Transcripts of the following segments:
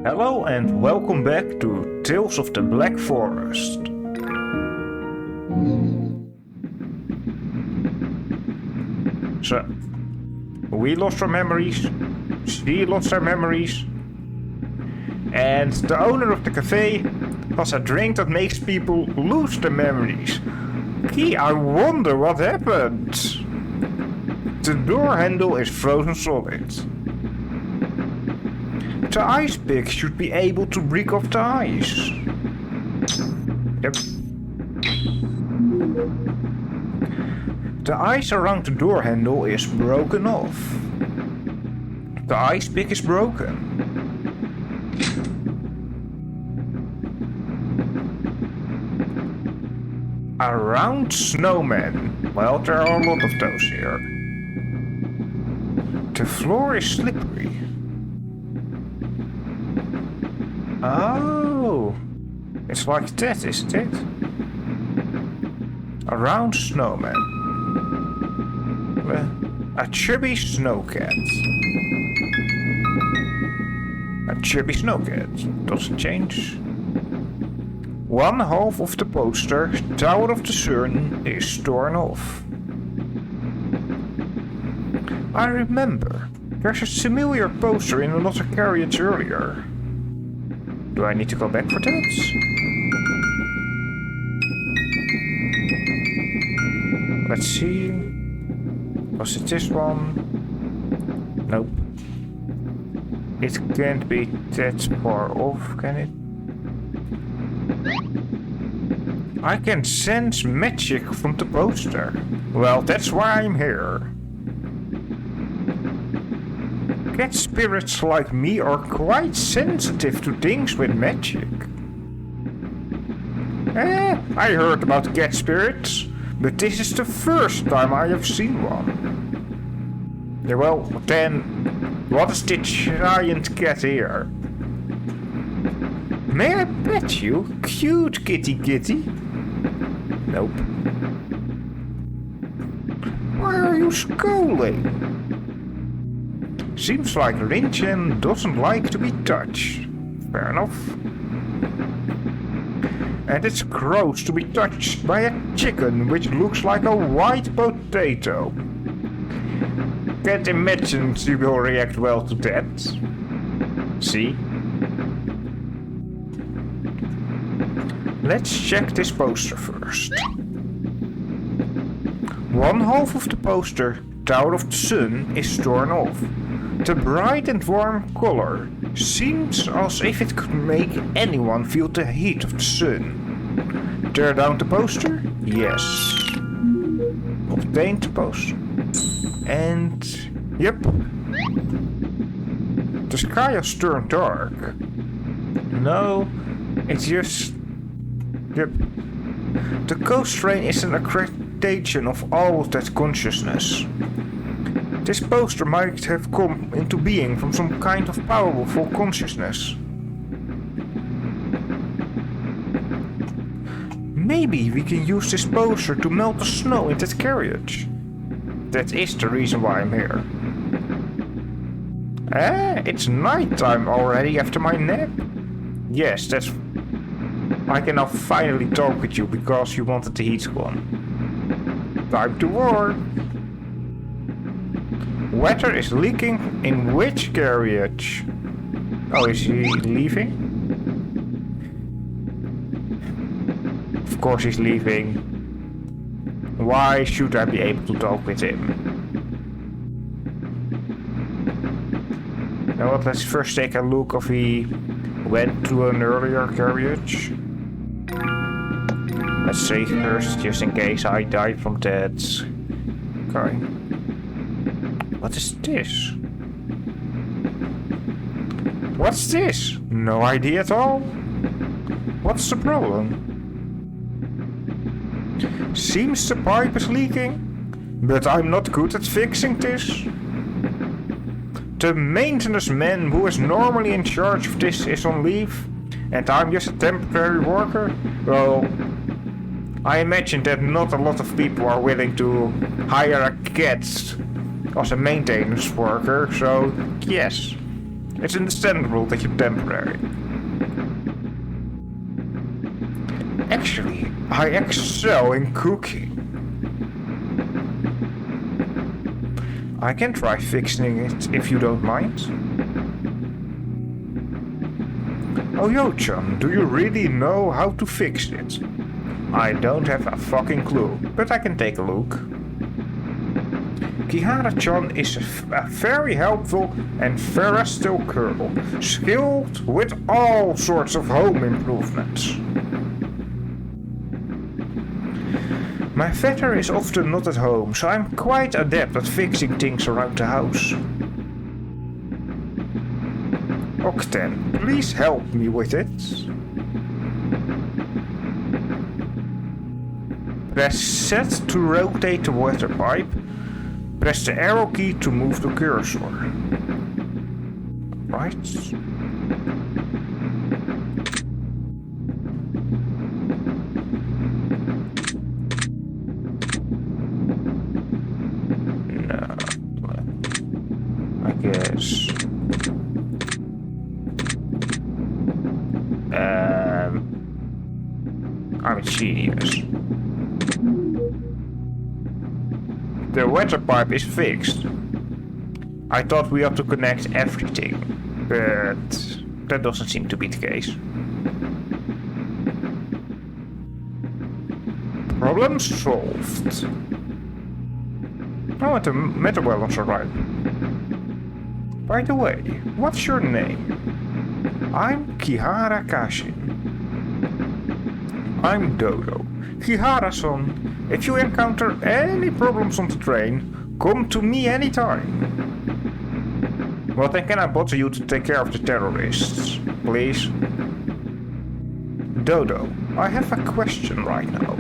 Hello and welcome back to Tales of the Black Forest. So, we lost our memories, she lost her memories, and the owner of the cafe has a drink that makes people lose their memories. Gee, I wonder what happened. The door handle is frozen solid. The ice pick should be able to break off the ice. Yep. The ice around the door handle is broken off. The ice pick is broken. A round snowman. Well, there are a lot of those here. The floor is slippery. Oh, it's like that, isn't it? A round snowman. A chubby snowcat. A chubby snowcat. Doesn't change. One half of the poster, Tower of the Sun, is torn off. I remember. There's a similar poster in another carriage earlier. Do I need to go back for that? Let's see. Was it this one? Nope. It can't be that far off, can it? I can sense magic from the poster. Well, that's why I'm here. Cat spirits like me are quite sensitive to things with magic. I heard about cat spirits, but this is the first time I have seen one. Yeah, well, then, what is this giant cat here? May I pet you, cute kitty kitty? Nope. Why are you scowling? Seems like Rinchen doesn't like to be touched. Fair enough. And it's gross to be touched by a chicken which looks like a white potato. Can't imagine she will react well to that. See? Let's check this poster first. One half of the poster, Tower of the Sun, is torn off. The bright and warm color seems as if it could make anyone feel the heat of the sun. Tear down the poster? Yes. Obtain the poster. And... yep. The sky has turned dark. No, it's just... yep. The ghost train is an accreditation of all of that consciousness. This poster might have come into being from some kind of powerful consciousness. Maybe we can use this poster to melt the snow in that carriage. That is the reason why I'm here. It's nighttime already after my nap. Yes, that's... I can now finally talk with you because you wanted the heat gone. Time to work. Water is leaking in which carriage? Oh, is he leaving? Of course he's leaving. Why should I be able to talk with him? Now what, let's first take a look if he went to an earlier carriage. Let's save first, just in case I die from that. Okay. What is this? What's this? No idea at all. What's the problem? Seems the pipe is leaking, but I'm not good at fixing this. The maintenance man who is normally in charge of this is on leave, and I'm just a temporary worker. Well, I imagine that not a lot of people are willing to hire a cat as a maintenance worker, so yes. It's understandable that you're temporary. Actually, I excel in cooking. I can try fixing it if you don't mind. Oh Yo-chan, do you really know how to fix it? I don't have a fucking clue, but I can take a look. Kihara-chan is a very helpful and versatile girl, skilled with all sorts of home improvements. My father is often not at home, so I'm quite adept at fixing things around the house. Octen, please help me with it. Press Z to rotate the water pipe. Press the arrow key to move the cursor. Right. No. I guess. I'm a genius. The water pipe is fixed. I thought we ought to connect everything, but that doesn't seem to be the case. Problem solved. Oh, and the metal balance arrived. By the way, what's your name? I'm Kihara Kashin. I'm Dodo. Kihara-san, if you encounter any problems on the train, come to me anytime. Well, then can I bother you to take care of the terrorists, please? Dodo, I have a question right now.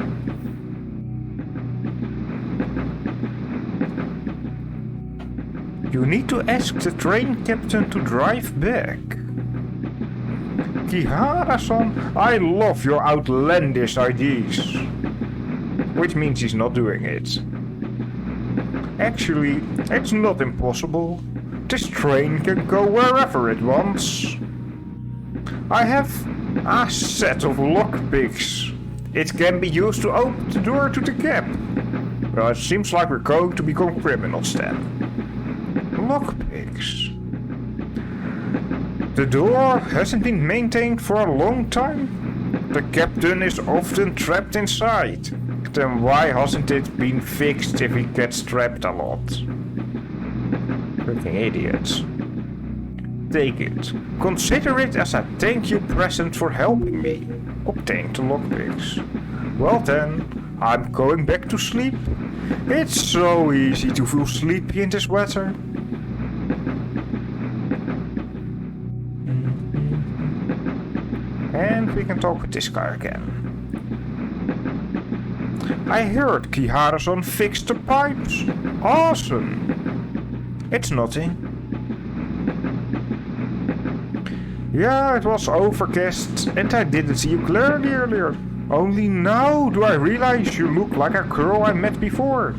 You need to ask the train captain to drive back. Kihara-san, I love your outlandish ideas. Which means he's not doing it. Actually, it's not impossible. This train can go wherever it wants. I have a set of lockpicks. It can be used to open the door to the cab. Well, it seems like we're going to become criminals then. Lockpicks. The door hasn't been maintained for a long time. The captain is often trapped inside. Then why hasn't it been fixed if he gets trapped a lot? Freaking idiots. Take it. Consider it as a thank you present for helping me. Obtain the lockpicks. Well then, I'm going back to sleep. It's so easy to feel sleepy in this weather. And we can talk with this guy again. I heard Kihara-san fixed the pipes. Awesome. It's nothing. Yeah, it was overcast and I didn't see you clearly earlier. Only now do I realize you look like a girl I met before.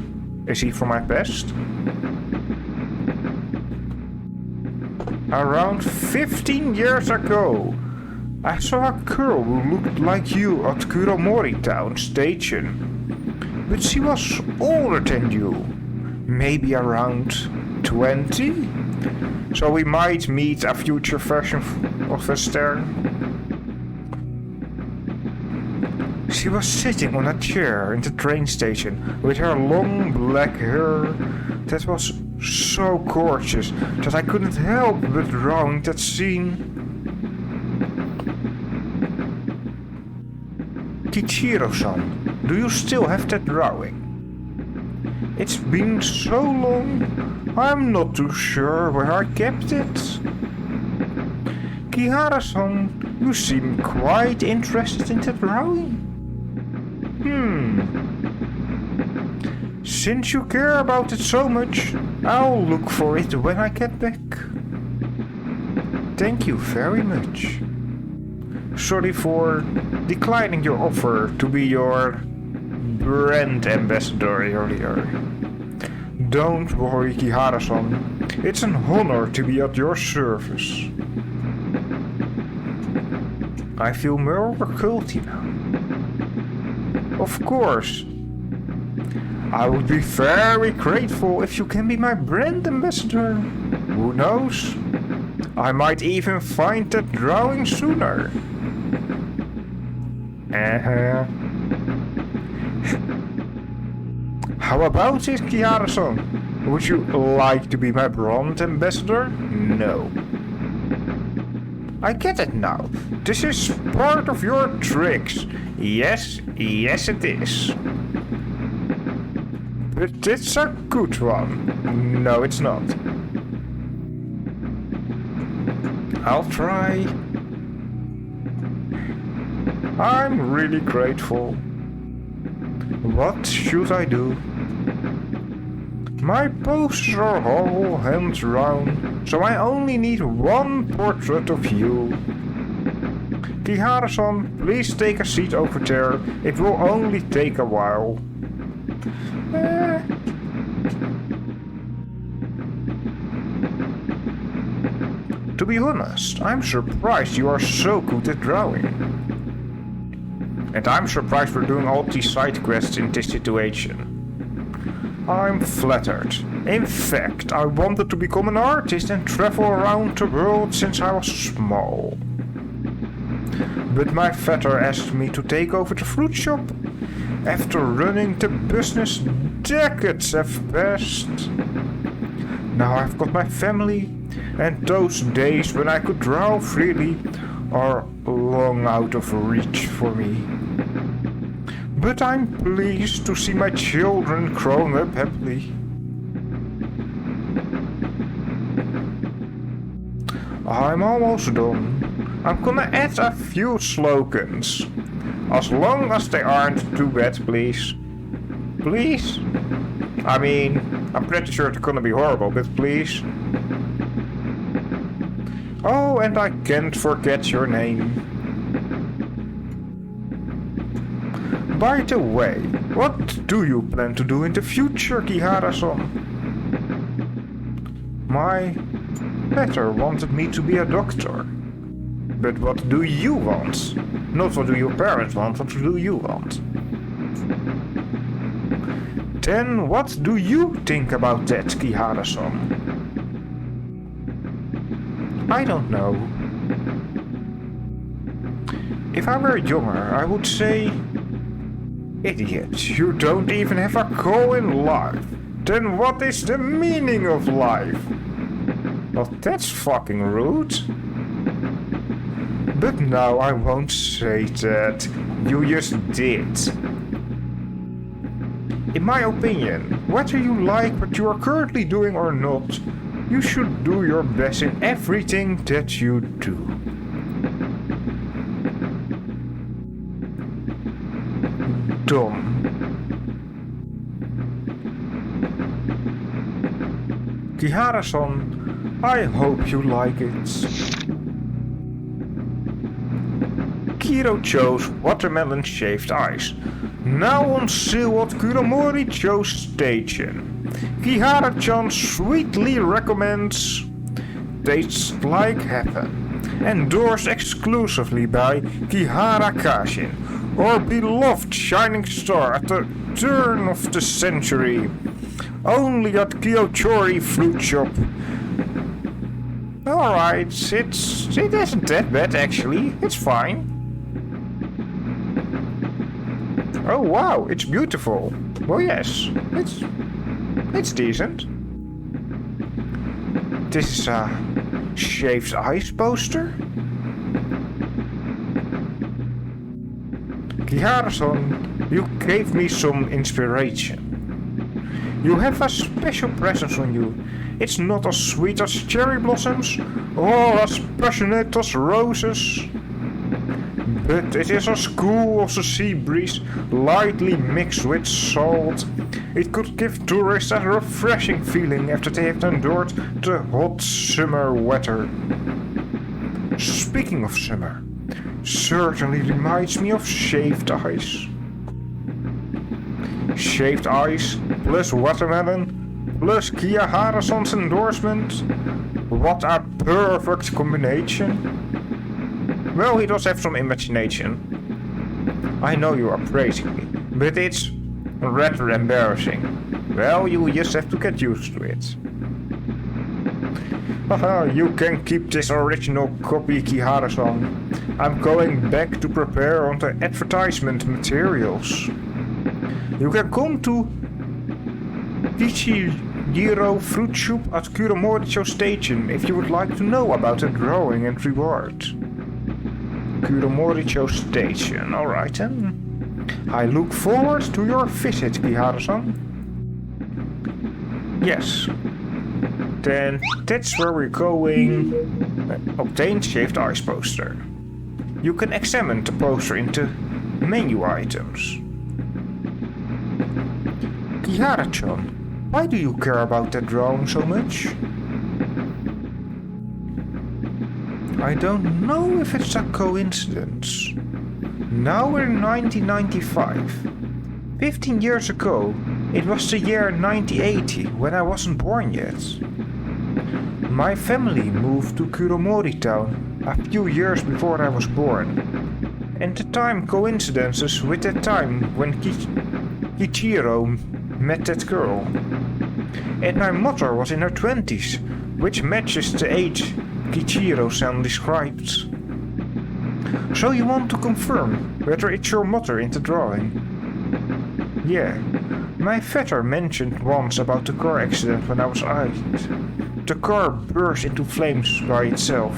Is he from my past? Around 15 years ago, I saw a girl who looked like you at Kuromori Town Station. But she was older than you. Maybe around 20? So we might meet a future version of us there. She was sitting on a chair in the train station with her long black hair that was so gorgeous that I couldn't help but drawing that scene. Kichiro-san, do you still have that drawing? It's been so long, I'm not too sure where I kept it. Kihara-san, you seem quite interested in that drawing. Since you care about it so much, I'll look for it when I get back. Thank you very much. Sorry for declining your offer to be your brand ambassador earlier. Don't worry, Kihara-san. It's an honor to be at your service. I feel more culty now. Of course. I would be very grateful if you can be my brand ambassador. Who knows? I might even find that drawing sooner. How about it, Kiara-san? Would you like to be my brand ambassador? No. I get it now. This is part of your tricks. Yes it is. But it's a good one. No, it's not. I'll try. I'm really grateful. What should I do? My posters are all hand drawn, so I only need one portrait of you. Kihara-san, please take a seat over there. It will only take a while. To be honest, I'm surprised you are so good at drawing. And I'm surprised we're doing all these side quests in this situation. I'm flattered. In fact, I wanted to become an artist and travel around the world since I was small. But my father asked me to take over the fruit shop. After running the business, decades have passed. Now I've got my family, and those days when I could draw freely are long out of reach for me. But I'm pleased to see my children growing up happily. I'm almost done. I'm gonna add a few slogans. As long as they aren't too bad, please. Please? I mean, I'm pretty sure it's gonna be horrible, but please. Oh, and I can't forget your name. By the way, what do you plan to do in the future, Kihara-san? My father wanted me to be a doctor. But what do you want? Not what do your parents want, what do you want? Then what do you think about that, Kihara-san? I don't know. If I were younger, I would say, idiot, you don't even have a goal in life. Then what is the meaning of life? Well, that's fucking rude. But now I won't say that. You just did. In my opinion, whether you like what you are currently doing or not, you should do your best in everything that you do. Done. Kihara-san, I hope you like it. Kiro chose watermelon shaved ice. Now on sale at Kuromori Joe's station. Kihara-chan sweetly recommends Tastes Like Heaven. Endorsed exclusively by Kihara Kashin, our beloved shining star at the turn of the century. Only at Kyochori Fruit Shop. Alright, it isn't that bad actually, it's fine. Oh wow, it's beautiful. Well yes, it's decent. This is a shaved ice poster. Kihara-san, you gave me some inspiration. You have a special presence on you. It's not as sweet as cherry blossoms or as passionate as roses. But it is as cool as a sea breeze, lightly mixed with salt. It could give tourists a refreshing feeling after they have endured the hot summer weather. Speaking of summer, certainly reminds me of shaved ice. Shaved ice plus watermelon plus Kihara-san's endorsement. What a perfect combination. Well, he does have some imagination. I know you are praising me, but it's rather embarrassing. Well, you just have to get used to it. Haha, you can keep this original copy, Kihara-san. I'm going back to prepare on the advertisement materials. You can come to Kichijiro Fruit Shop at Kuromoricho Station if you would like to know about the drawing and reward. Kuromoricho Station, alright then. I look forward to your visit, Kihara-san. Yes. Then that's where we're going. Obtain shaved ice poster. You can examine the poster into menu items. Kihara-chan, why do you care about that drawing so much? I don't know if it's a coincidence. Now we're in 1995. 15 years ago, it was the year 1980 when I wasn't born yet. My family moved to Kuromori town a few years before I was born. And the time coincidences with the time when Kichiro met that girl. And my mother was in her 20s, which matches the age Kichiro-san described. So you want to confirm whether it's your mother in the drawing? Yeah, my father mentioned once about the car accident when I was 8. The car burst into flames by itself.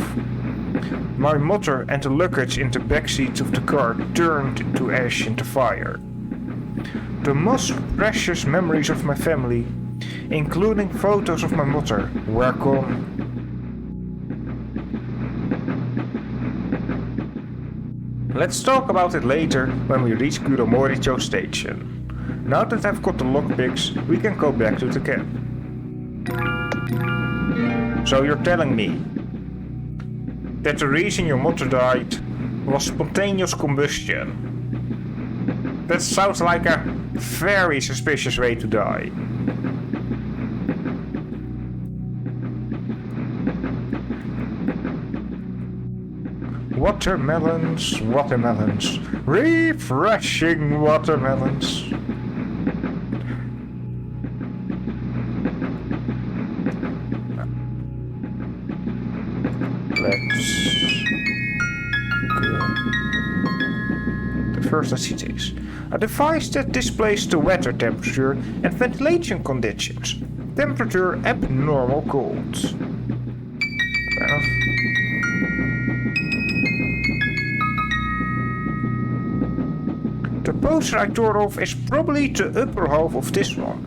My mother and the luggage in the backseat of the car turned to ash in the fire. The most precious memories of my family, including photos of my mother, were gone. Let's talk about it later when we reach Kuromoricho Station. Now that I've got the lockpicks, we can go back to the camp. So you're telling me that the reason your mother died was spontaneous combustion? That sounds like a very suspicious way to die. Watermelons, watermelons, refreshing watermelons. Let's go. The first I see this. A device that displays the weather temperature and ventilation conditions. Temperature abnormal cold. Fair enough. The poster I tore off is probably the upper half of this one.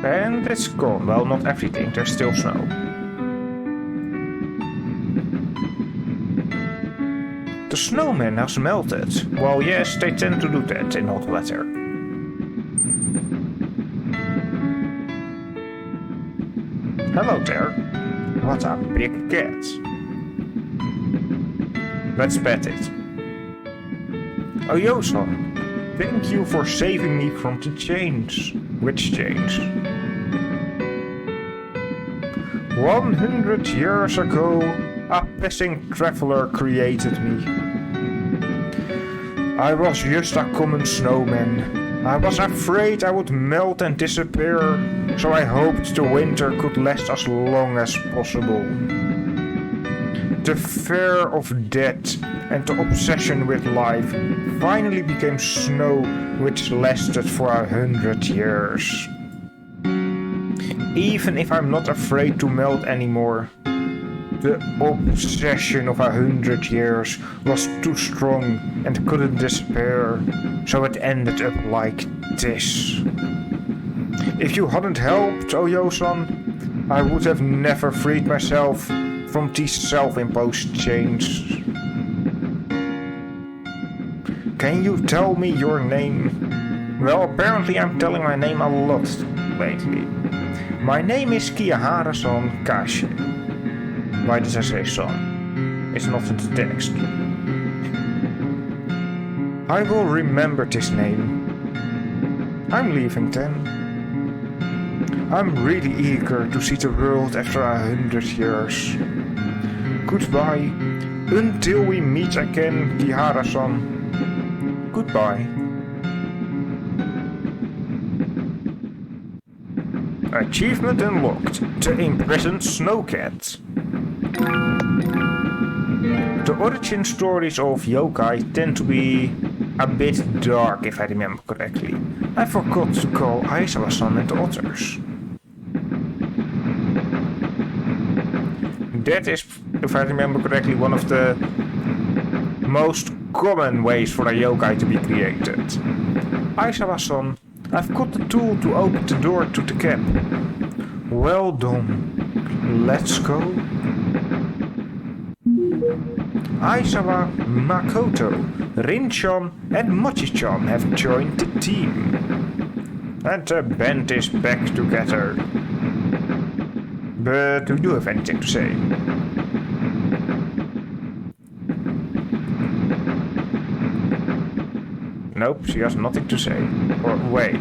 And it's gone. Well, not everything, there's still snow. The snowman has melted. Well, yes, they tend to do that in hot weather. Hello there. What a big cat. Let's pet it. Oh, Yosan, thank you for saving me from the chains. Which chains? 100 years ago, a passing traveler created me. I was just a common snowman. I was afraid I would melt and disappear, so I hoped the winter could last as long as possible. The fear of death and the obsession with life finally became snow, which lasted for 100 years. Even if I'm not afraid to melt anymore, the obsession of 100 years was too strong and couldn't disappear, so it ended up like this. If you hadn't helped, Oyo-san, I would have never freed myself from these self-imposed chains. Can you tell me your name? Well, apparently I'm telling my name a lot lately. My name is Kihara-san Kashi. Why did I say son? It's not in the text. I will remember this name. I'm leaving then. I'm really eager to see the world after 100 years. Goodbye, until we meet again, Kihara-san. Goodbye. Achievement unlocked, the imprisoned snowcat. The origin stories of yokai tend to be a bit dark, if I remember correctly. I forgot to call Aizawa-san and the others. That is, if I remember correctly, one of the most common ways for a yokai to be created. Aizawa-san, I've got the tool to open the door to the cab. Well done. Let's go. Aizawa, Makoto, Rin-chan and Mochi-chan have joined the team. And the band is back together. But do you have anything to say? Nope, she has nothing to say. Or wait.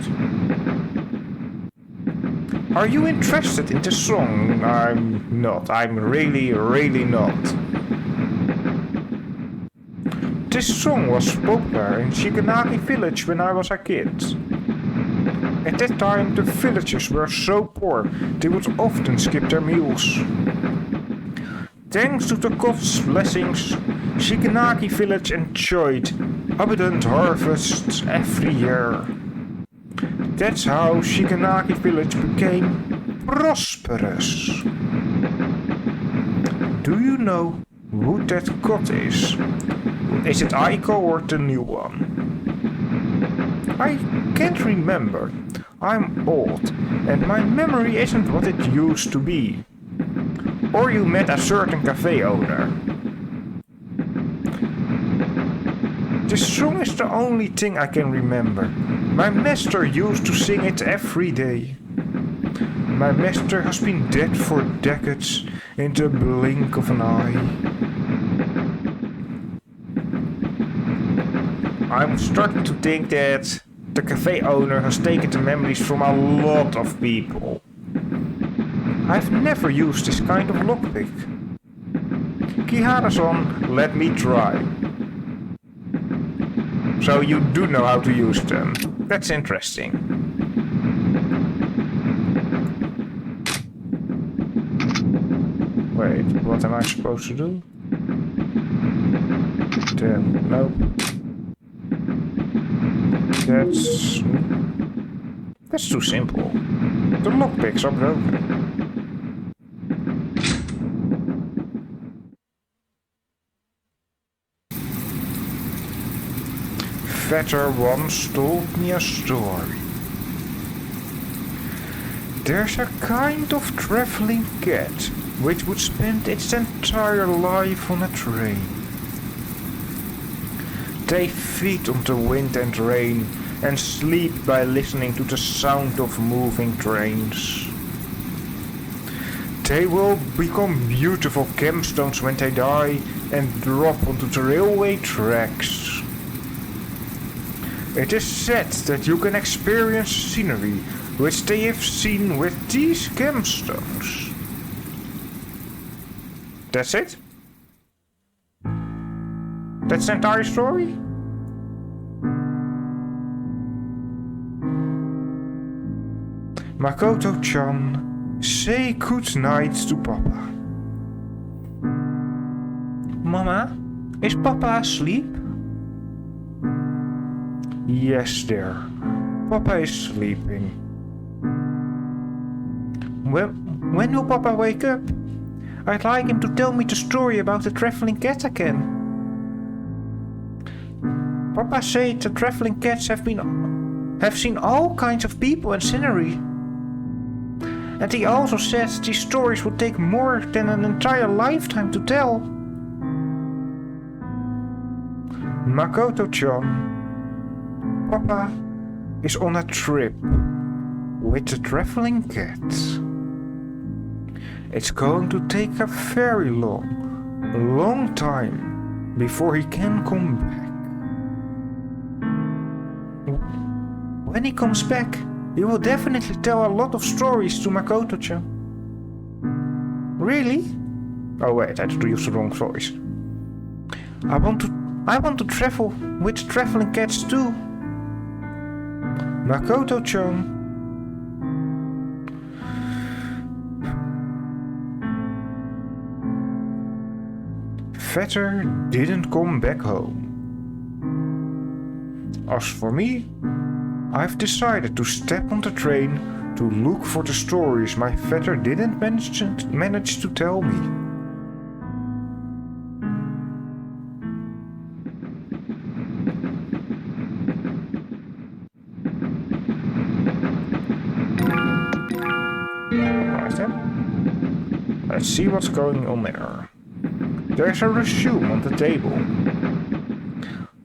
Are you interested in the song? I'm not. I'm really not. This song was popular in Shigenaki village when I was a kid. At that time the villagers were so poor they would often skip their meals. Thanks to the god's blessings, Shigenaki village enjoyed abundant harvests every year. That's how Shigenaki village became prosperous. Do you know who that god is? Is it Aiko or the new one? I can't remember. I'm old and my memory isn't what it used to be. Or you met a certain cafe owner. This song is the only thing I can remember. My master used to sing it every day. My master has been dead for decades in the blink of an eye. I'm starting to think that the cafe owner has taken the memories from a lot of people. I've never used this kind of lockpick. Kihara-san, let me try. So you do know how to use them. That's interesting. Wait, what am I supposed to do? Then, nope. That's too simple. The lockpicks are broken. Vetter once told me a story. There's a kind of traveling cat which would spend its entire life on a train. They feed on the wind and rain and sleep by listening to the sound of moving trains. They will become beautiful gemstones when they die and drop onto the railway tracks. It is said that you can experience scenery which they have seen with these gemstones. That's it? That's the entire story? Makoto-chan, say good night to Papa. Mama, is Papa asleep? Yes, dear. Papa is sleeping. When will Papa wake up? I'd like him to tell me the story about the traveling cat again. Papa said the traveling cats have seen all kinds of people and scenery. And he also said these stories would take more than an entire lifetime to tell. Makoto-chan, Papa is on a trip with the traveling cat. It's going to take a very long time before he can come back. When he comes back, he will definitely tell a lot of stories to Makoto-chan. Really? Oh wait, I used the wrong voice. I want to travel with traveling cats too. Makoto-chan. Vetter didn't come back home. As for me, I've decided to step on the train to look for the stories my vetter didn't manage to tell me. Right then. Let's see what's going on there. There's a resume on the table.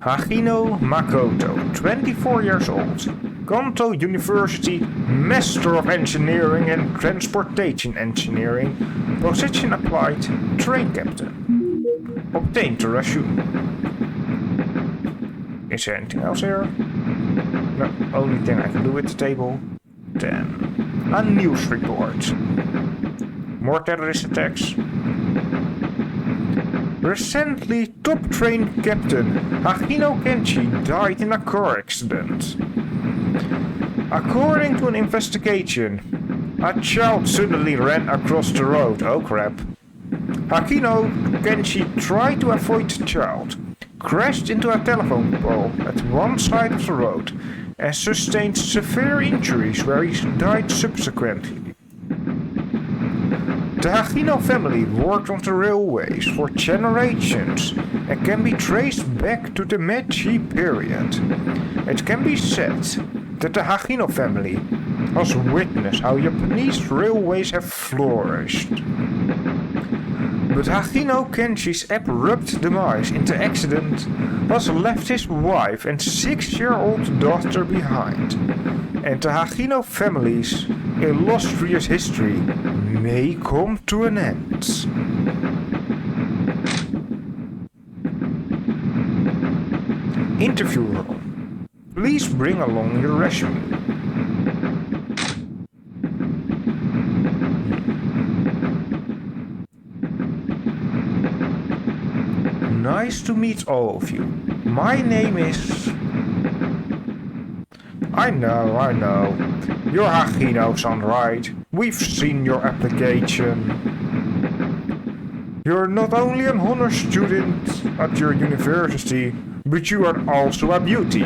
Hagino Makoto, 24 years old, Kanto University, Master of Engineering and Transportation Engineering, position applied, train captain. Obtained the resume. Is there anything else here? No, only thing I can do with the table. Then, a news report. More terrorist attacks. Recently, top train captain Hagino Kenshi died in a car accident. According to an investigation, a child suddenly ran across the road. Oh crap. Hagino Kenshi tried to avoid the child, crashed into a telephone pole at one side of the road, and sustained severe injuries where he died subsequently. The Hagino family worked on the railways for generations and can be traced back to the Meiji period. It can be said that the Hagino family has witnessed how Japanese railways have flourished. But Hagino Kenshi's abrupt demise in the accident has left his wife and 6-year-old daughter behind, and the Hagino family's illustrious history may come to an end. Interviewer, please bring along your resume. Nice to meet all of you. My name is... I know. You're Hagino-san, right? We've seen your application. You're not only an honor student at your university, but you are also a beauty.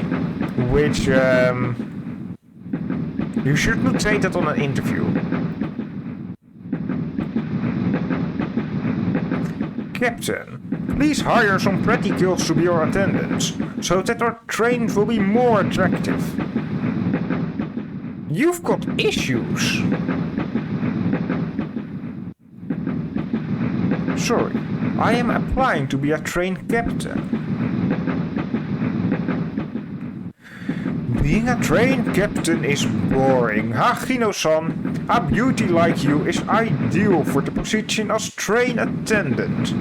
Which, you should not say that on an interview. Captain, please hire some pretty girls to be your attendants, so that our trains will be more attractive. You've got issues. Sorry, I am applying to be a train captain. Being a train captain is boring. Hagino-san, a beauty like you is ideal for the position as train attendant.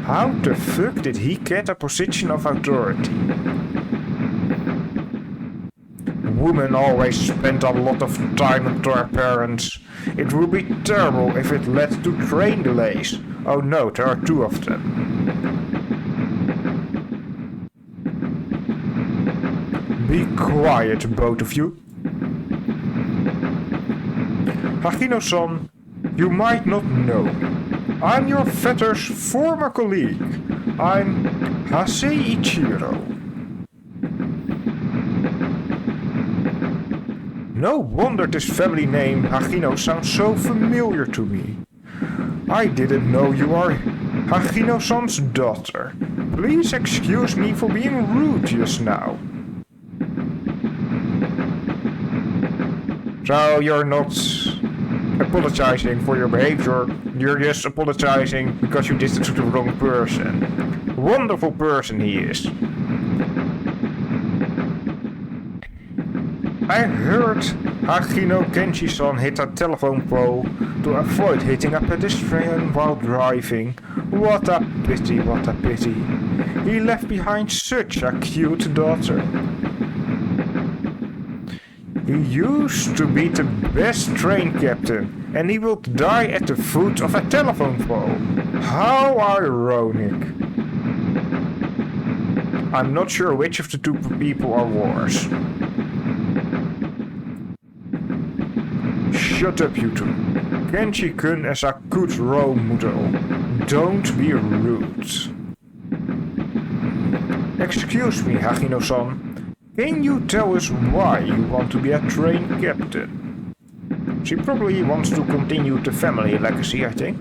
How the fuck did he get a position of authority? Women always spend a lot of time with their parents. It would be terrible if it led to train delays. Oh no, there are 2 of them. Be quiet, both of you. Hagino-san, you might not know. I'm your vetter's former colleague. I'm Hasei Ichiro. No wonder this family name Hagino sounds so familiar to me. I didn't know you are Hagino-san's daughter. Please excuse me for being rude just now. So you're not apologizing for your behavior, you're just apologizing because you did it to the wrong person. Wonderful person he is. I heard Hagino Kenshi-san hit a telephone pole to avoid hitting a pedestrian while driving. What a pity, what a pity. He left behind such a cute daughter. He used to be the best train captain, and he will die at the foot of a telephone pole. How ironic. I'm not sure which of the two people are worse. Shut up, you two. Kenshi-kun is a good role model. Don't be rude. Excuse me, Hagino-san. Can you tell us why you want to be a train captain? She probably wants to continue the family legacy, I think.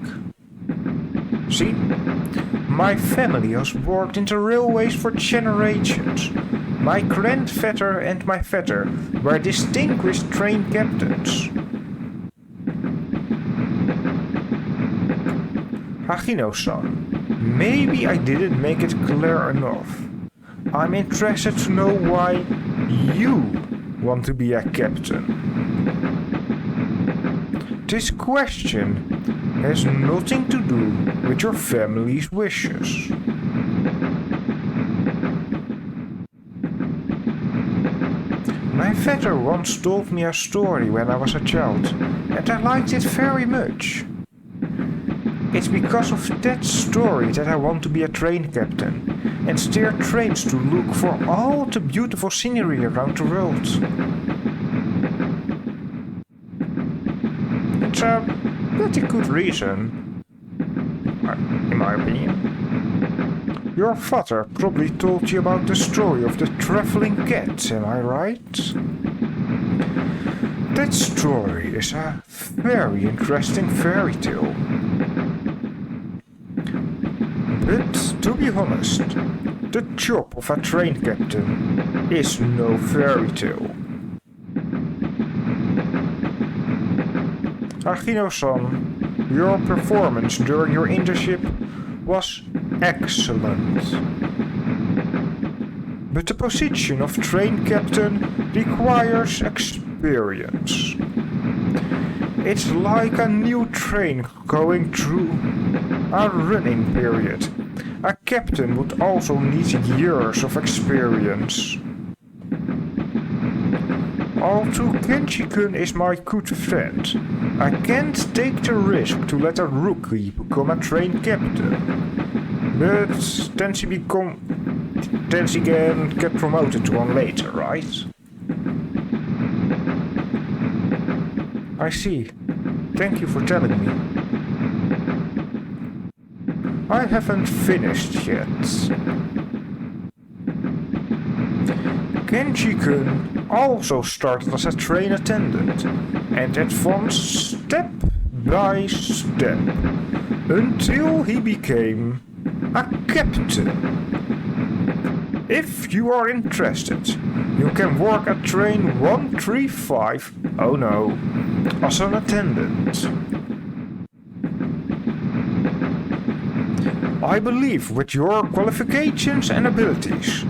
See? My family has worked in the railways for generations. My grandfather and my father were distinguished train captains. Hagino-san, maybe I didn't make it clear enough. I'm interested to know why you want to be a captain. This question has nothing to do with your family's wishes. My father once told me a story when I was a child, and I liked it very much. It's because of that story that I want to be a train captain and steer trains to look for all the beautiful scenery around the world. It's a pretty good reason, in my opinion. Your father probably told you about the story of the traveling cat, am I right? That story is a very interesting fairy tale. But, to be honest, the job of a train captain is no fairy tale. Hagino-san, your performance during your internship was excellent. But the position of train captain requires experience. It's like a new train going through a running period. A captain would also need years of experience. Although Kenshi-kun is my good friend, I can't take the risk to let a rookie become a train captain. But then she can get promoted to one later, right? I see. Thank you for telling me. I haven't finished yet. Kenshi-kun also started as a train attendant and advanced step by step until he became a captain. If you are interested, you can work at train 135, oh no, as an attendant. I believe with your qualifications and abilities,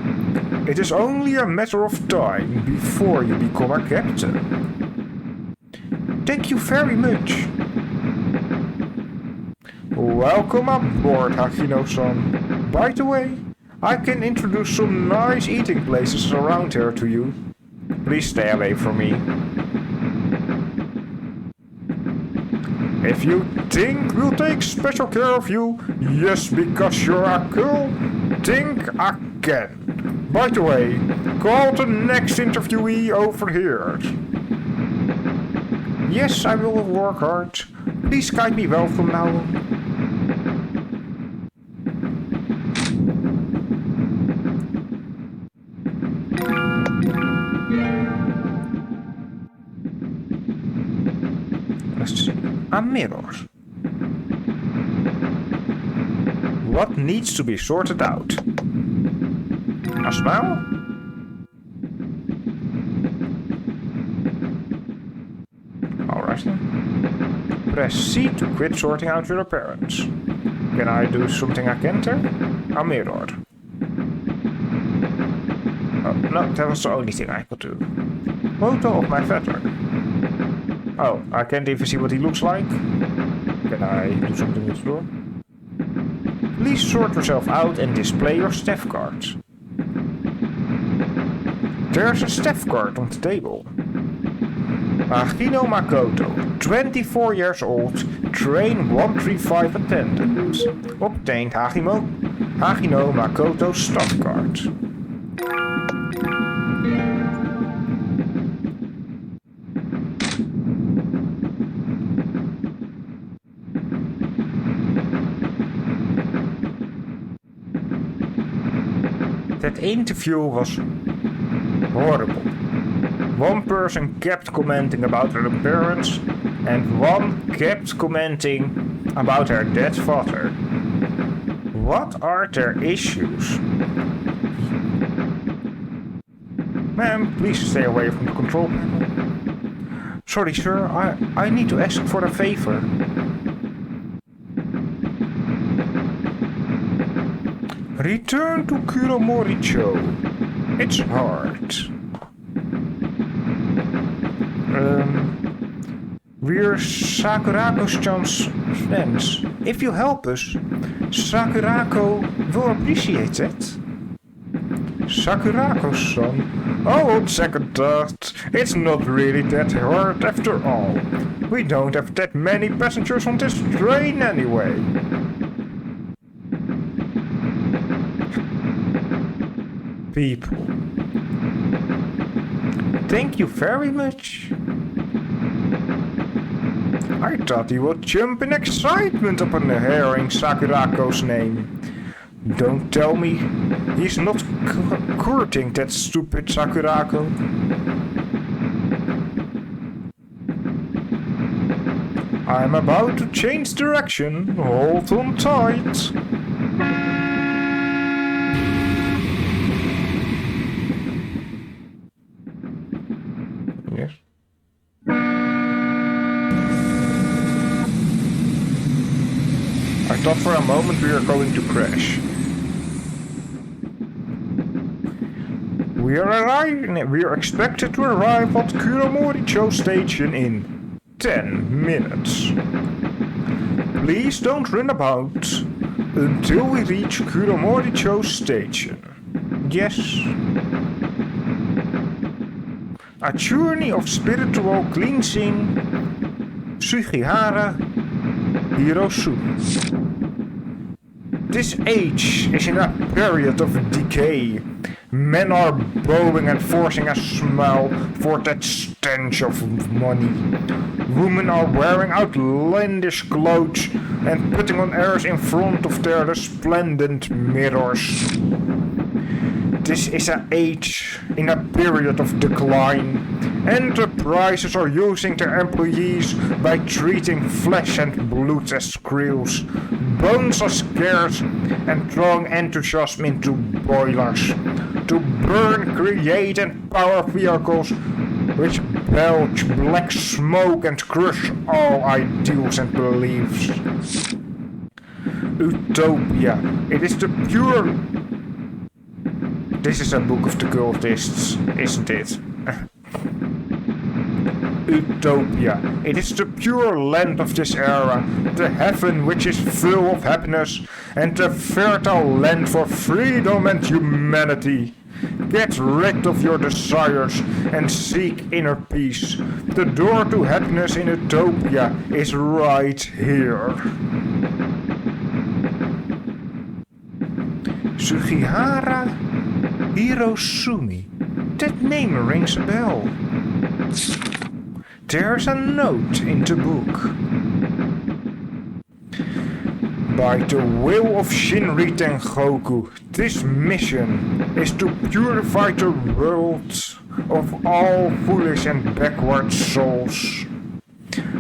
it is only a matter of time before you become a captain. Thank you very much. Welcome aboard, Hagino-san. By the way, I can introduce some nice eating places around here to you. Please stay away from me. If you think we'll take special care of you, just because you're a girl, think again. By the way, call the next interviewee over here. Yes, I will work hard. Please guide me well from now on. Let's see. A mirror. What needs to be sorted out? A smile? Alright then. Press C to quit sorting out your appearance. Can I do something I can't do? A mirror. Oh, no, that was the only thing I could do. Photo of my father. Oh, I can't even see what he looks like. Can I do something with floor? Please sort yourself out and display your staff cards. There's a staff card on the table. Hagino Makoto, 24 years old, train 135 attendant. Obtained Hagino Makoto stud card. That interview was horrible. One person kept commenting about her appearance, and one kept commenting about her dead father. What are their issues? Ma'am, please stay away from the control panel. Sorry, sir, I need to ask for a favor. Return to Kuromoricho. It's hard. We're Sakurako-chan's friends. If you help us, Sakurako will appreciate it. Sakurako-san? Oh, on second thought, it's not really that hard after all. We don't have that many passengers on this train anyway. People. Thank you very much. I thought he would jump in excitement upon hearing Sakurako's name. Don't tell me he's not courting that stupid Sakurako. I'm about to change direction. Hold on tight. Yes. I thought for a moment we were going to crash. We are expected to arrive at Kuromoricho station in 10 minutes. Please don't run about until we reach Kuromoricho station. Yes. A journey of spiritual cleansing, Sugihara Hirosumi. This age is in a period of decay. Men are bowing and forcing a smile for that stench of money. Women are wearing outlandish clothes and putting on airs in front of their resplendent mirrors. This is an age in a period of decline. Enterprises are using their employees by treating flesh and blood as skills. Bones are scarce and throwing enthusiasm into boilers. To burn, create and power vehicles which belch black smoke and crush all ideals and beliefs. Utopia. It is the pure... This is a book of the cultists, isn't it? Utopia. It is the pure land of this era, the heaven which is full of happiness, and the fertile land for freedom and humanity. Get rid of your desires and seek inner peace. The door to happiness in Utopia is right here. Sugihara Hirosumi. That name rings a bell. There's a note in the book. By the will of Shinri Tengoku, this mission is to purify the world of all foolish and backward souls.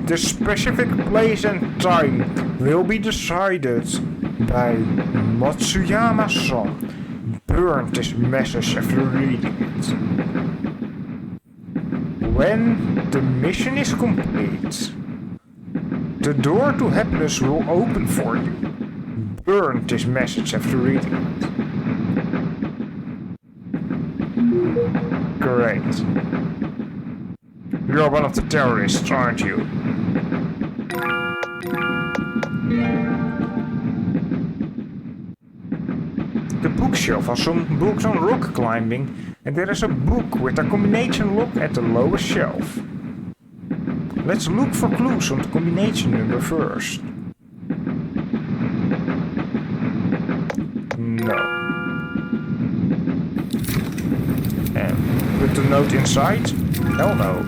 The specific place and time will be decided by Matsuyama-san. Burn this message after reading it. When the mission is complete, the door to happiness will open for you. Burn this message after reading it. Great. You're one of the terrorists, aren't you? The bookshelf has some books on rock climbing, and there is a book with a combination lock at the lowest shelf. Let's look for clues on the combination number first. No. And put the note inside? Hell no.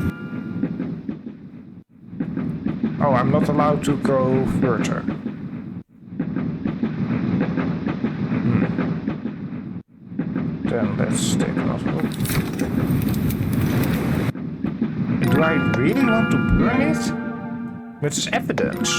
Oh, I'm not allowed to go further. Then let's take another look. Do I really want to burn it? That's evidence.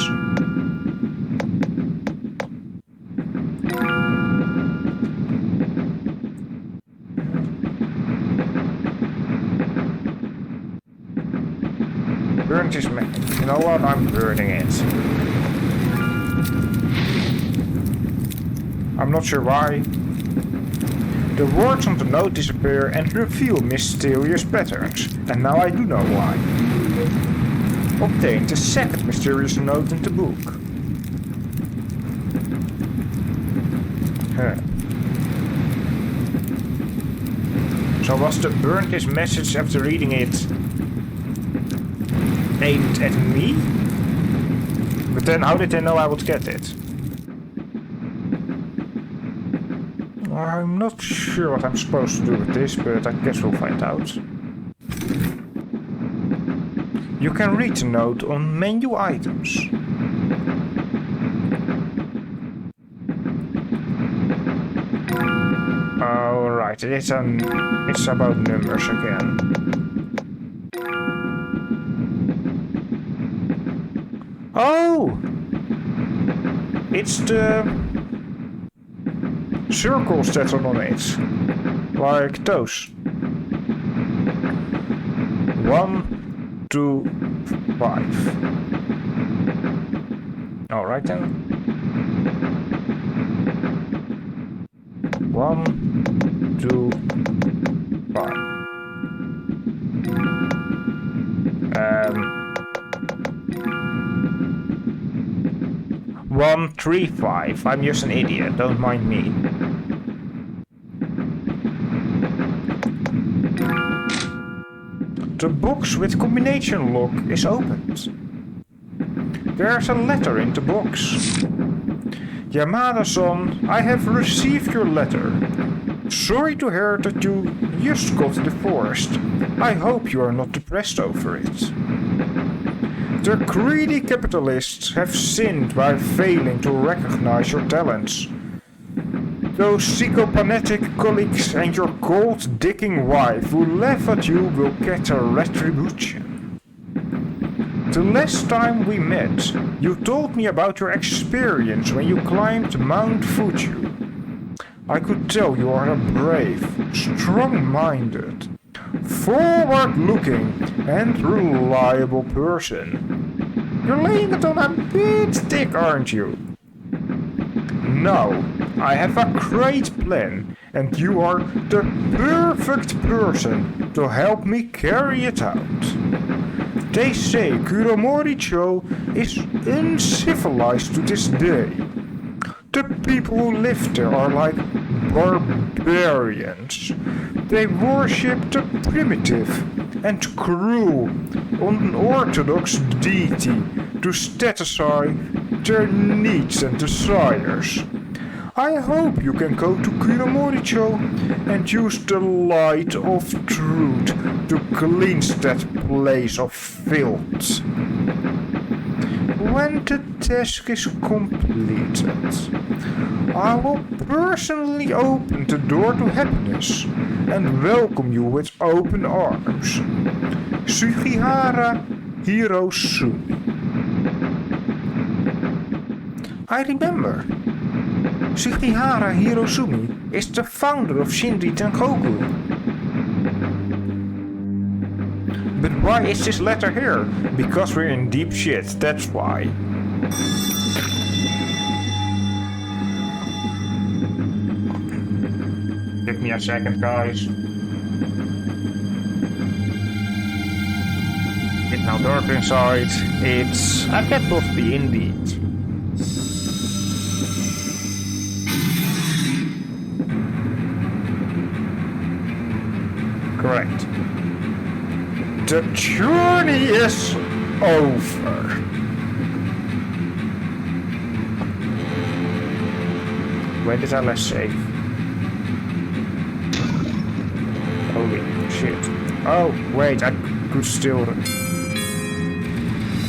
Burn this man. You know what? I'm burning it. I'm not sure why. The words on the note disappear and reveal mysterious patterns, and now I do know why. Obtain the second mysterious note in the book. So was the burn this message after reading it aimed at me? But then how did they know I would get it? I'm not sure what I'm supposed to do with this, but I guess we'll find out. You can read the note on menu items. Alright, it's about numbers again. Oh! It's the circles that are on it. Like those. 1, 2, 5. Alright then. 1, 2, 5. 1, 3, 5. I'm just an idiot, don't mind me. The box with combination lock is opened. There's a letter in the box. Yamada-san, I have received your letter. Sorry to hear that you just got divorced. I hope you are not depressed over it. The greedy capitalists have sinned by failing to recognize your talents. Those psychopathic colleagues and your gold-digging wife who laugh at you will get a retribution. The last time we met, you told me about your experience when you climbed Mount Fuji. I could tell you are a brave, strong-minded, forward-looking and reliable person. You're laying it on a bit thick, aren't you? Now, I have a great plan, and you are the perfect person to help me carry it out. They say Kuromori-cho is uncivilized to this day. The people who live there are like barbarians. They worship the primitive and cruel, unorthodox deity to satisfy their needs and desires. I hope you can go to Kuromori-cho and use the light of truth to cleanse that place of filth. When the task is completed, I will personally open the door to happiness and welcome you with open arms. Sugihara Hirosumi. I remember. Sugihara Hirosumi is the founder of Shinri Tengoku. But why is this letter here? Because we're in deep shit, that's why. Give me a second, guys. It's now dark inside. It's a catastrophe indeed. Correct. The journey is over. Where did I last save? Holy shit. Oh, wait, I could still...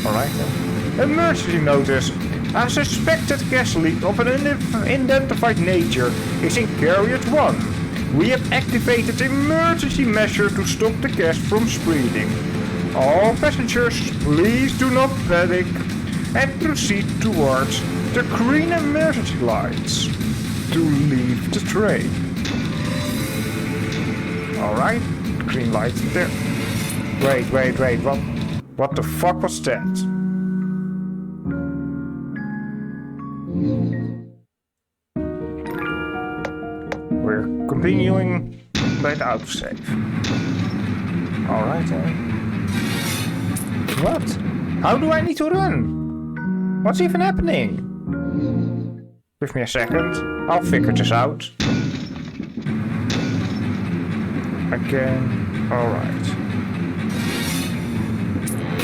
Alright then. Emergency notice. A suspected gas leak of an unidentified nature is in Carriage 1. We have activated emergency measure to stop the gas from spreading. All passengers, please do not panic and proceed towards the green emergency lights to leave the train. Alright, green light there. Wait, what the fuck was that? We're continuing by the autosave. Alright then. What? How do I need to run? What's even happening? Give me a second. I'll figure this out. Again. Alright.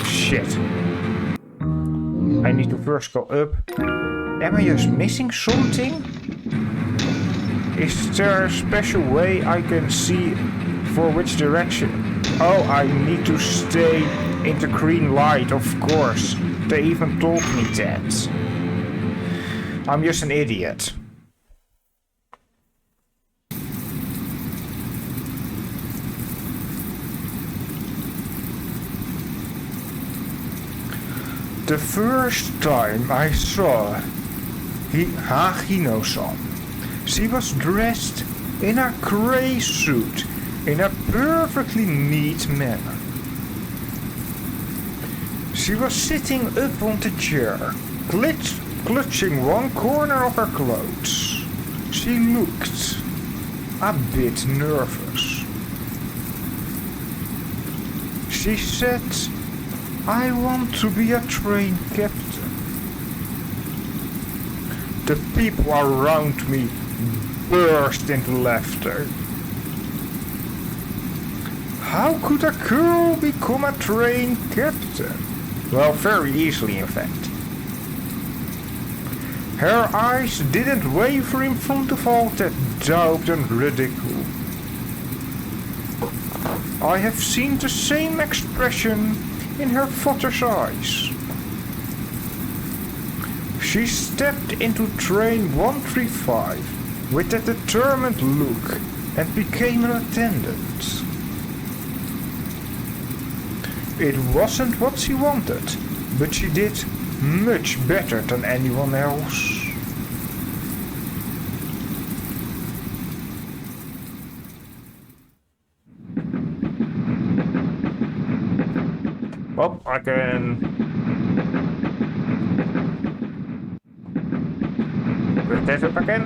Shit. I need to first go up. Am I just missing something? Is there a special way I can see for which direction? Oh, I need to stay in the green light, of course. They even told me that. I'm just an idiot. The first time I saw Hagino-san, she was dressed in a grey suit in a perfectly neat manner. She was sitting up on the chair, clutching one corner of her clothes. She looked a bit nervous. She said, "I want to be a train captain." The people around me burst into laughter. How could a girl become a train captain? Well, very easily in fact. Her eyes didn't waver in front of all that doubt and ridicule. I have seen the same expression in her father's eyes. She stepped into train 135 with a determined look and became an attendant. It wasn't what she wanted, but she did much better than anyone else. Well, I can put that up again.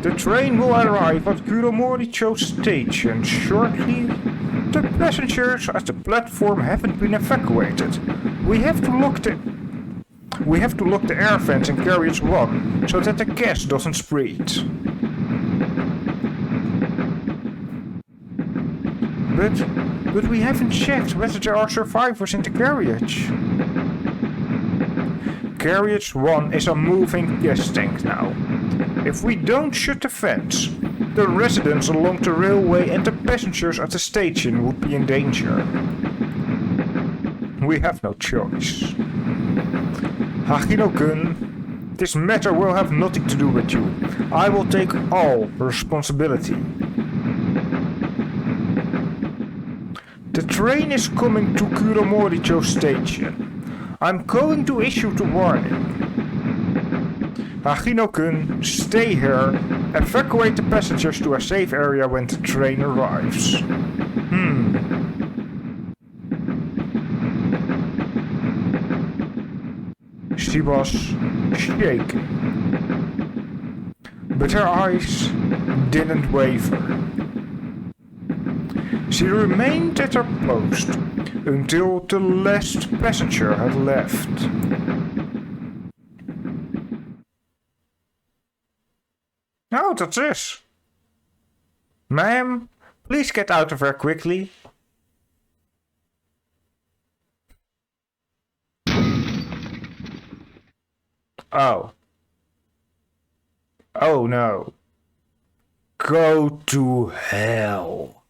The train will arrive at Kuromoricho station shortly. The passengers at the platform haven't been evacuated. We have to lock the air vents in carriage 1 so that the gas doesn't spread. But we haven't checked whether there are survivors in the carriage. Carriage 1 is a moving gas tank now. If we don't shut the vents, the residents along the railway and the passengers at the station would be in danger. We have no choice. Hagino-kun, this matter will have nothing to do with you. I will take all responsibility. The train is coming to Kuromoricho station. I'm going to issue the warning. Hagino-kun, stay here. Evacuate the passengers to a safe area when the train arrives. She was shaking. But her eyes didn't waver. She remained at her post until the last passenger had left. Oh, that's this. Ma'am, please get out of here quickly. Oh. Oh no. Go to hell.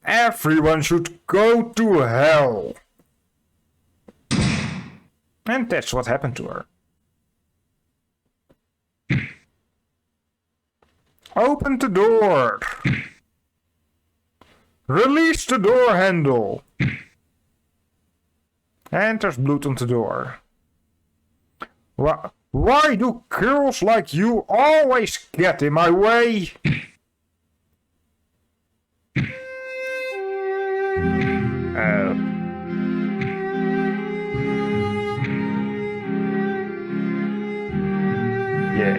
Everyone should go to hell. And that's what happened to her. Open the door. Release the door handle. And there's blood on the door. Why do girls like you always get in my way? Yeah.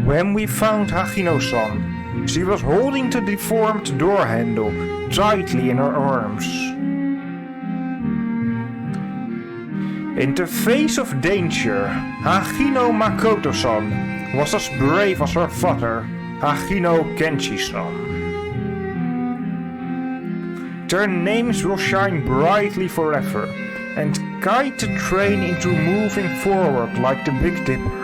When we found Hagino-san, she was holding the deformed door handle tightly in her arms. In the face of danger, Hagino Makoto-san was as brave as her father, Hagino Kenshi-san. Their names will shine brightly forever and guide the train into moving forward like the Big Dipper.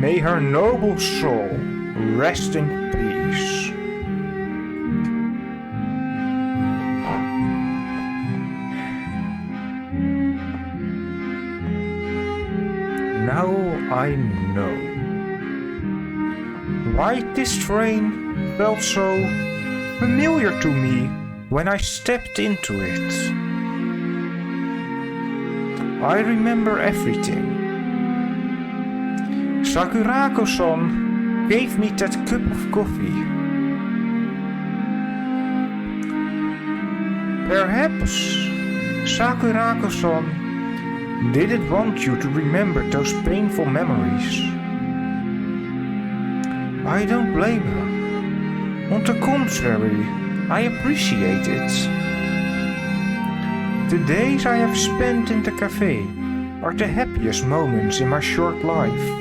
May her noble soul rest in peace. Now I know why this train felt so familiar to me when I stepped into it. I remember everything. Sakurako-san gave me that cup of coffee. Perhaps Sakurako-san didn't want you to remember those painful memories. I don't blame her. On the contrary, I appreciate it. The days I have spent in the cafe are the happiest moments in my short life.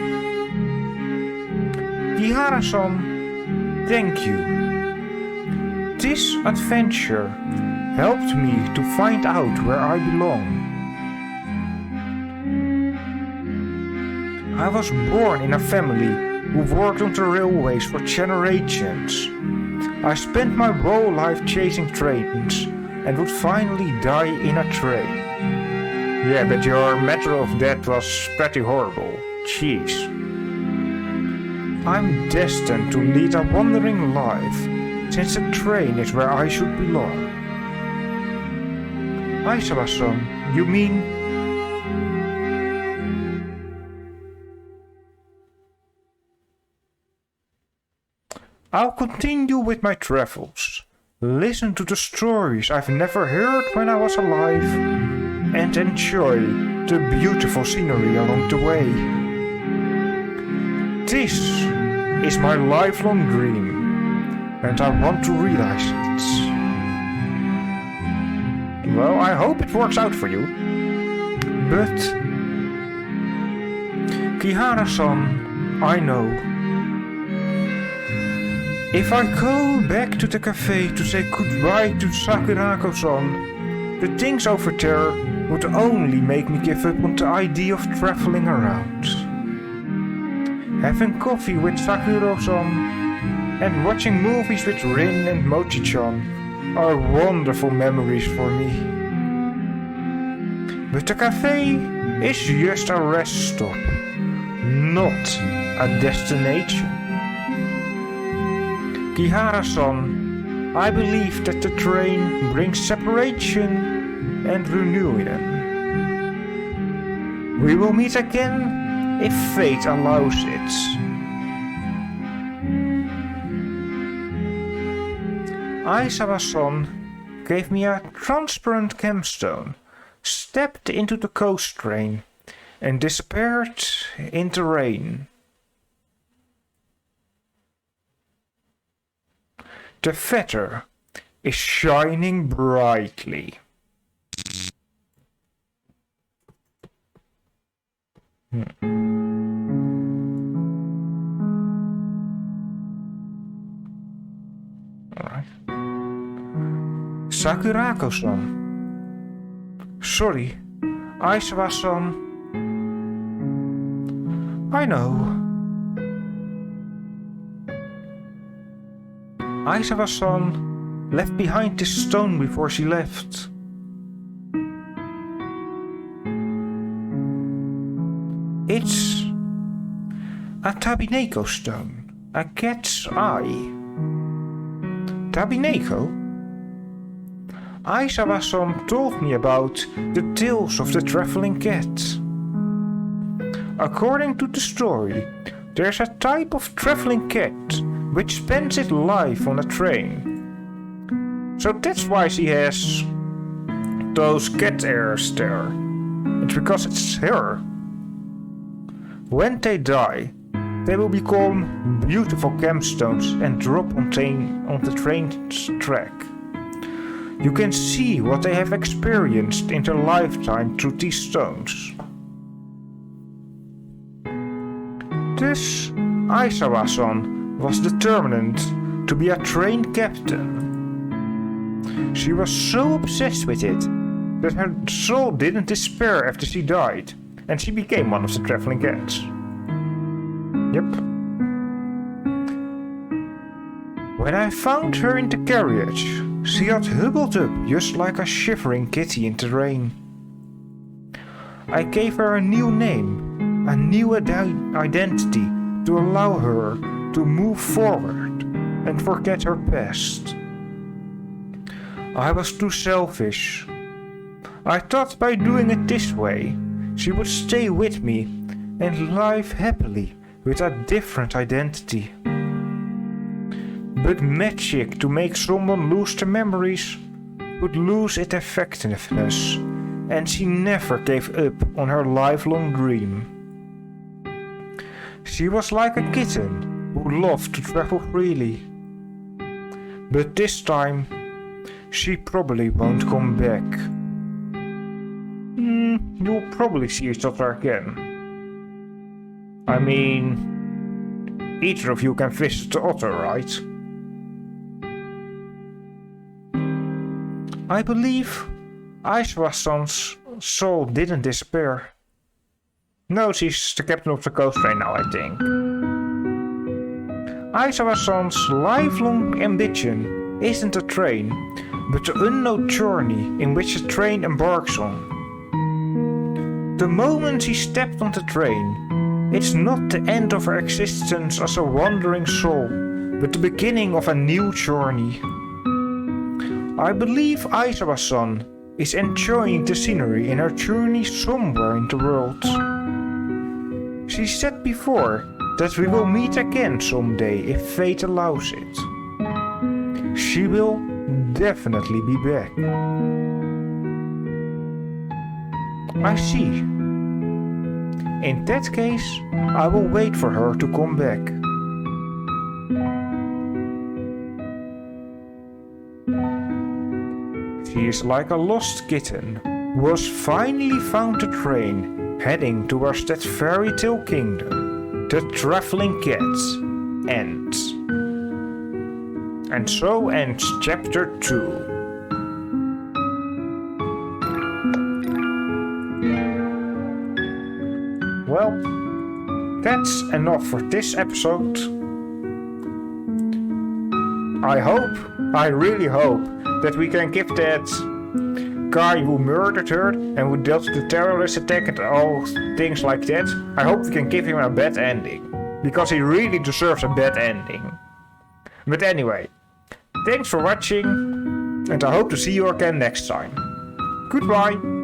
Kihara-san, thank you. This adventure helped me to find out where I belong. I was born in a family who worked on the railways for generations. I spent my whole life chasing trains and would finally die in a train. Yeah, but your matter of death was pretty horrible. Jeez. I'm destined to lead a wandering life, since the train is where I should belong. Aizawa-san, you mean? I'll continue with my travels, listen to the stories I've never heard when I was alive, and enjoy the beautiful scenery along the way. This is my lifelong dream, and I want to realize it. Well, I hope it works out for you. But Kihara-san, I know. If I go back to the cafe to say goodbye to Sakurako-san, the things over there would only make me give up on the idea of traveling around. Having coffee with Sakura-san and watching movies with Rin and Mochi-chan are wonderful memories for me. But the cafe is just a rest stop, not a destination. Kihara-san, I believe that the train brings separation and reunion. We will meet again if fate allows it. Aizawa-san gave me a transparent gemstone, stepped into the coast train, and disappeared in the rain. The fetter is shining brightly. Alright. Sakurako-san. Sorry, Aizawa-san. I know. Aizawa-san left behind this stone before she left. It's a Tabineko stone, a cat's eye. Tabineko? Aizawa-san told me about the tales of the traveling cat. According to the story, there's a type of traveling cat which spends its life on a train. So that's why she has those cat ears there. It's because it's her. When they die, they will become beautiful gemstones and drop on the train's track. You can see what they have experienced in their lifetime through these stones. Thus, Aizawa-san was determined to be a train captain. She was so obsessed with it that her soul didn't despair after she died, and she became one of the traveling cats. Yep. When I found her in the carriage, she had huddled up just like a shivering kitty in the rain. I gave her a new name, a new identity to allow her to move forward and forget her past. I was too selfish. I thought by doing it this way, she would stay with me and live happily with a different identity. But magic to make someone lose their memories would lose its effectiveness, and she never gave up on her lifelong dream. She was like a kitten who loved to travel freely. But this time, she probably won't come back. You'll probably see each other again. I mean, either of you can visit the other, right? I believe Aizawa-san's soul didn't disappear. No, she's the captain of the ghost train now, I think. Aizawa-san's lifelong ambition isn't a train, but the unknown journey in which the train embarks on. The moment she stepped on the train, it's not the end of her existence as a wandering soul, but the beginning of a new journey. I believe Aizawa-san is enjoying the scenery in her journey somewhere in the world. She said before that we will meet again someday if fate allows it. She will definitely be back. I see. In that case, I will wait for her to come back. She is like a lost kitten who has finally found the train heading towards that fairy tale kingdom, the traveling cats, ends. And so ends chapter 2. Well, that's enough for this episode. I really hope that we can give that guy who murdered her and who dealt with the terrorist attack and all things like that, I hope we can give him a bad ending. Because he really deserves a bad ending. But anyway, thanks for watching, and I hope to see you again next time. Goodbye!